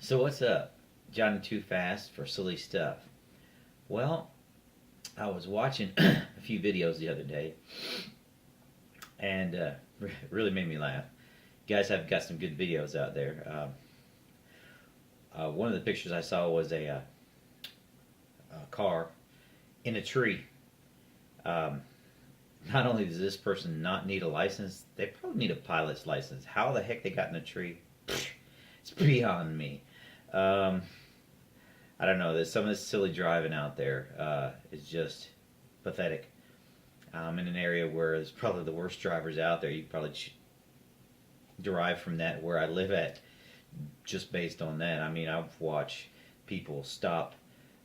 So what's up? Johnny Too Fast for silly stuff. Well, I was watching a few videos the other day, and really made me laugh. You guys have got some good videos out there. One of the pictures I saw was a car in a tree. Um, Not only does this person not need a license, they probably need a pilot's license. How the heck they got in a tree? It's beyond me. Um, I don't know. There's some of this silly driving out there is just pathetic. I'm in an area where there's probably the worst drivers out there. You probably derive from that where I live at, just based on that. I mean, I've watched people stop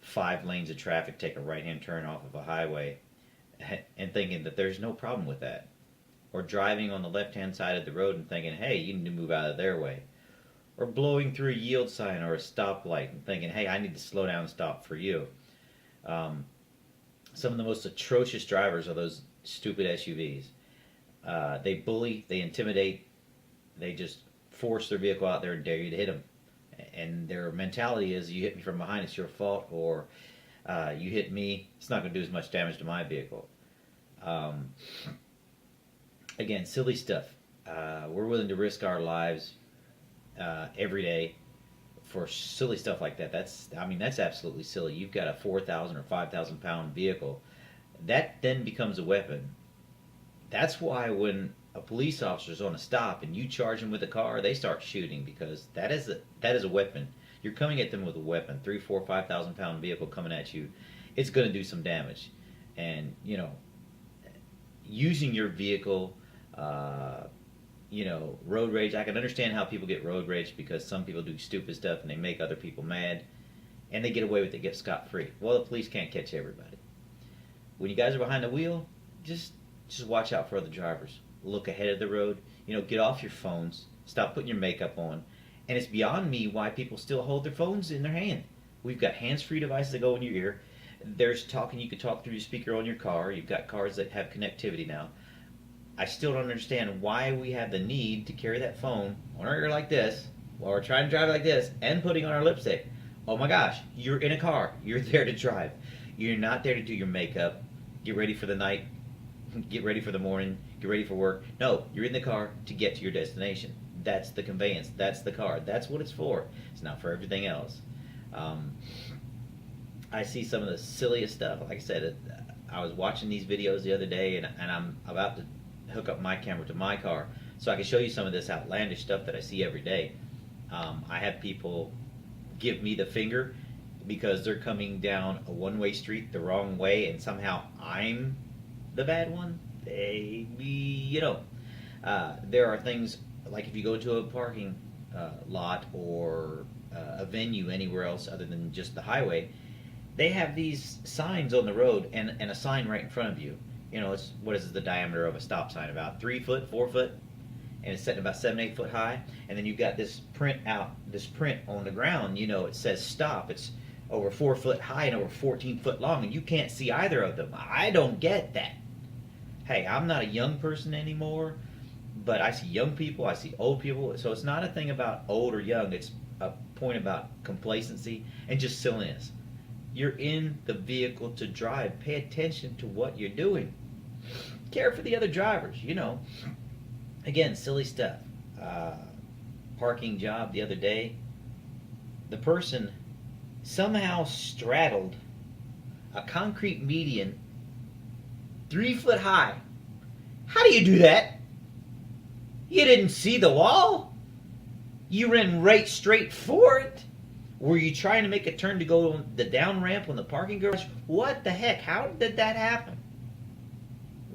5 lanes of traffic, take a right hand turn off of a highway, and thinking that there's no problem with that. Or driving on the left hand side of the road and thinking, hey, you need to move out of their way. Or blowing through a yield sign or a stoplight and thinking, hey, I need to slow down and stop for you. Um, some of the most atrocious drivers are those stupid SUVs. They bully, they intimidate, they just force their vehicle out there and dare you to hit them. And their mentality is, you hit me from behind, it's your fault, or you hit me, it's not going to do as much damage to my vehicle. Um, Again, silly stuff. We're willing to risk our lives every day for silly stuff like that. That's absolutely silly. You've got a 4,000 or 5,000 pound vehicle. That then becomes a weapon. That's why when a police officer's on a stop and you charge them with a car, they start shooting, because that is a weapon. You're coming at them with a weapon. 3, 4, 5,000 pound vehicle coming at you. It's going to do some damage. And, using your vehicle, road rage. I can understand how people get road rage, because some people do stupid stuff and they make other people mad, and they get away with it, get scot free. Well, the police can't catch everybody. When you guys are behind the wheel, just watch out for other drivers. Look ahead of the road. Get off your phones. Stop putting your makeup on. And it's beyond me why people still hold their phones in their hand. We've got hands-free devices that go in your ear. There's talking. You can talk through your speaker on your car. You've got cars that have connectivity now. I still don't understand why we have the need to carry that phone on our ear like this while we're trying to drive like this and putting on our lipstick. Oh my gosh, you're in a car. You're there to drive. You're not there to do your makeup, get ready for the night, get ready for the morning, get ready for work. No, you're in the car to get to your destination. That's the conveyance. That's the car. That's what it's for. It's not for everything else. I see some of the silliest stuff. Like I said, I was watching these videos the other day, and I'm about to hook up my camera to my car so I can show you some of this outlandish stuff that I see every day. I have people give me the finger because they're coming down a one-way street the wrong way, and somehow I'm the bad one. There are things like, if you go to a parking lot or a venue anywhere else other than just the highway, they have these signs on the road and a sign right in front of you. It's, what is the diameter of a stop sign? About 3 foot, 4 foot, and it's set about 7, 8 foot high. And then you've got this print on the ground. It says stop. It's over 4 foot high and over 14 foot long, and you can't see either of them. I don't get that. Hey, I'm not a young person anymore, but I see young people, I see old people. So it's not a thing about old or young. It's a point about complacency and just silliness. You're in the vehicle to drive. Pay attention to what you're doing. Care for the other drivers, Again, silly stuff. Parking job the other day. The person somehow straddled a concrete median 3 foot high. How do you do that? You didn't see the wall? You ran right straight for it? Were you trying to make a turn to go on the down ramp on the parking garage? What the heck? How did that happen?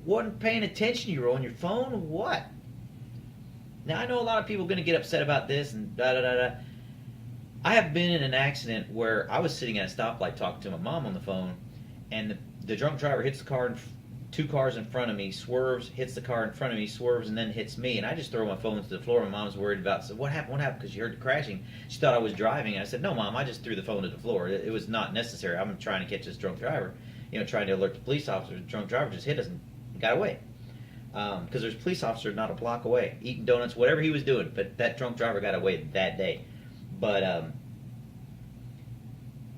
Wasn't paying attention? You were on your phone? What? Now, I know a lot of people are going to get upset about this and da-da-da-da. I have been in an accident where I was sitting at a stoplight talking to my mom on the phone, and the drunk driver hits the car, 2 cars in front of me, swerves, hits the car in front of me, swerves, and then hits me. And I just throw my phone to the floor. My mom's worried about it. So what happened? What happened? Because she heard the crashing. She thought I was driving. And I said, no, Mom, I just threw the phone to the floor. It was not necessary. I'm trying to catch this drunk driver, trying to alert the police officer. The drunk driver just hit us and got away. Because there's a police officer not a block away, eating donuts, whatever he was doing. But that drunk driver got away that day. But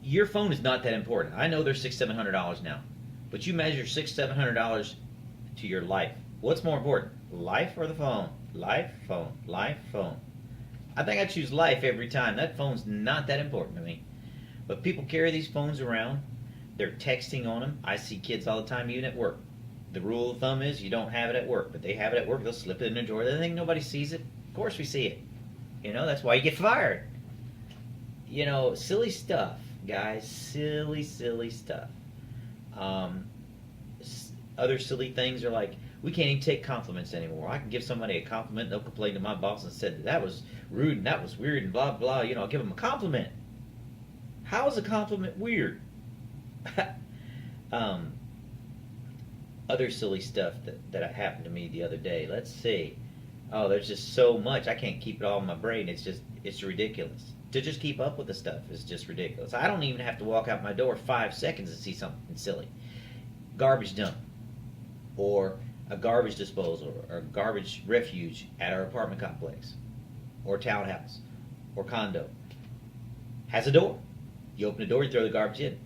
your phone is not that important. I know they're $600-700 now, but you measure $600-700 to your life. What's more important, life or the phone? Life, phone, life, phone. I think I choose life every time. That phone's not that important to me. But people carry these phones around. They're texting on them. I see kids all the time, even at work. The rule of thumb is you don't have it at work, but they have it at work. They'll slip it in their drawer. They think nobody sees it. Of course we see it. That's why you get fired. Silly stuff, guys. Silly, silly stuff. Other silly things are like, we can't even take compliments anymore. I can give somebody a compliment, they'll complain to my boss and said that was rude and that was weird and blah, blah. I'll give them a compliment. How is a compliment weird? Other silly stuff that happened to me the other day. Let's see. Oh, there's just so much. I can't keep it all in my brain. It's ridiculous. To just keep up with the stuff is just ridiculous. I don't even have to walk out my door 5 seconds to see something silly. Garbage dump, or a garbage disposal, or garbage refuge at our apartment complex, or townhouse, or condo. Has a door. You open the door, you throw the garbage in.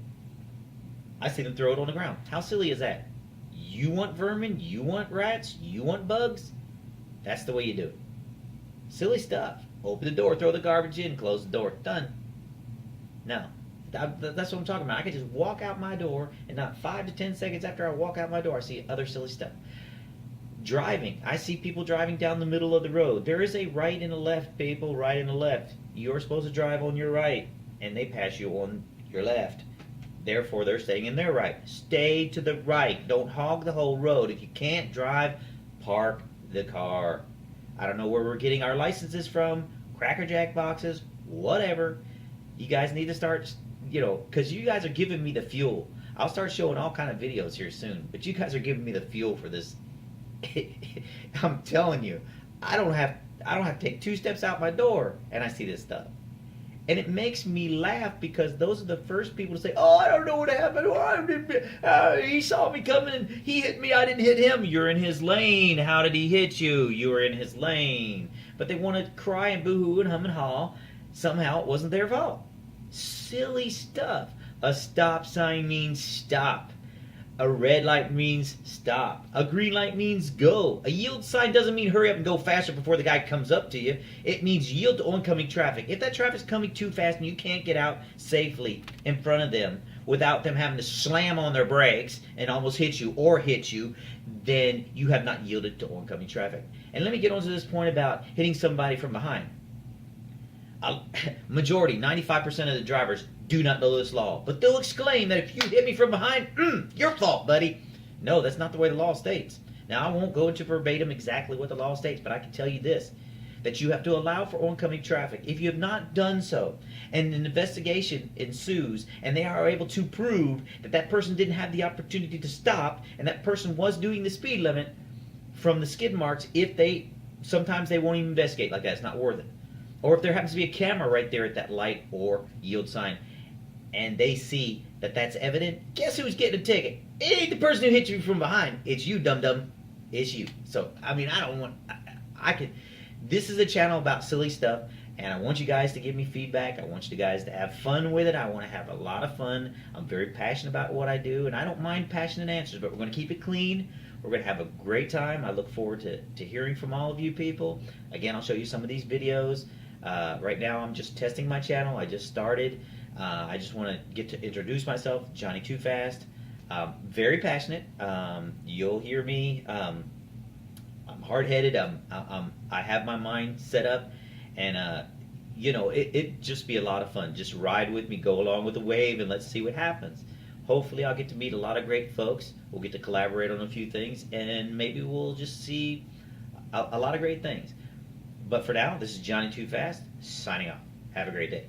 I see them throw it on the ground. How silly is that? You want vermin? You want rats? You want bugs? That's the way you do it. Silly stuff. Open the door, throw the garbage in, close the door. Done. Now, that's what I'm talking about. I can just walk out my door, and not 5 to 10 seconds after I walk out my door, I see other silly stuff. Driving. I see people driving down the middle of the road. There is a right and a left, people. Right and a left. You're supposed to drive on your right, and they pass you on your left. Therefore, they're staying in their right. Stay to the right. Don't hog the whole road. If you can't drive, park the car. I don't know where we're getting our licenses from, Cracker Jack boxes, whatever. You guys need to start, because you guys are giving me the fuel. I'll start showing all kind of videos here soon, but you guys are giving me the fuel for this. I'm telling you, I don't have to take 2 steps out my door and I see this stuff. And it makes me laugh because those are the first people to say, oh, I don't know what happened. He saw me coming and he hit me. I didn't hit him. You're in his lane. How did he hit you? You were in his lane. But they want to cry and boo-hoo and hum and haw. Somehow it wasn't their fault. Silly stuff. A stop sign means stop. A red light means stop. A green light means go. A yield sign doesn't mean hurry up and go faster before the guy comes up to you. It means yield to oncoming traffic. If that traffic's coming too fast and you can't get out safely in front of them without them having to slam on their brakes and almost hit you, then you have not yielded to oncoming traffic. And let me get on to this point about hitting somebody from behind. Majority, 95% of the drivers do not know this law, but they'll exclaim that if you hit me from behind, your fault, buddy. No, that's not the way the law states. Now, I won't go into verbatim exactly what the law states, but I can tell you this, that you have to allow for oncoming traffic. If you have not done so, and an investigation ensues, and they are able to prove that that person didn't have the opportunity to stop, and that person was doing the speed limit from the skid marks, sometimes they won't even investigate like that. It's not worth it. Or if there happens to be a camera right there at that light or yield sign, and they see that that's evident, guess who's getting a ticket? It ain't the person who hit you from behind. It's you, dum-dum. It's you. So, I don't want... This is a channel about silly stuff, and I want you guys to give me feedback. I want you guys to have fun with it. I want to have a lot of fun. I'm very passionate about what I do, and I don't mind passionate answers, but we're going to keep it clean. We're going to have a great time. I look forward to hearing from all of you people. Again, I'll show you some of these videos. Right now, I'm just testing my channel. I just started. I just want to get to introduce myself, Johnny Too Fast. Very passionate. You'll hear me. I'm hard-headed. I have my mind set up, and it just be a lot of fun. Just ride with me, go along with the wave, and let's see what happens. Hopefully, I'll get to meet a lot of great folks. We'll get to collaborate on a few things, and maybe we'll just see a lot of great things. But for now, this is Johnny Too Fast, signing off. Have a great day.